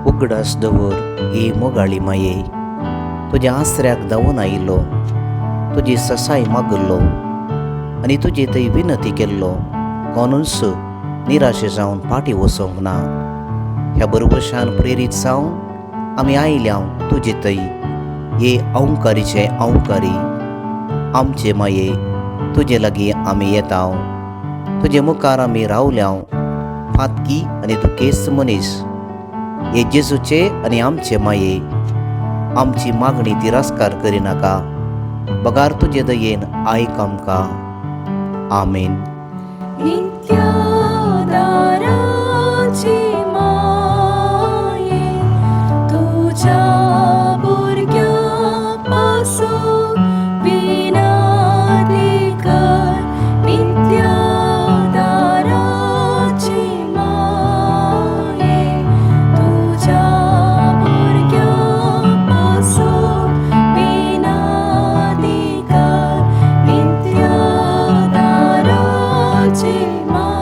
उगडास दवर हे मोगाळी माये, तुज्या आसऱ्याक धांवून आयिल्लो, तुजी ससाय मागल्लो आनी तुजे थंय विनती केल्लो, कोणूच निराशे जावन फाटीं वचोंक ना. ह्या बरोबरशान प्रेरीत जावन आमी आयल्या तुजे थंय. हे अवंकारीचे अवंकारी आमचे माये, तुजे लागीं आमी येता. तुजे मुखार आमी रावल्या, फातकी आनी दुखेस्त मनीस. हे जेजूचे आनी आमचे माये, आमची मागणी तिरस्कार करिनाका. बगार तुजे दयेन आयक आमकां. आमेन. Ema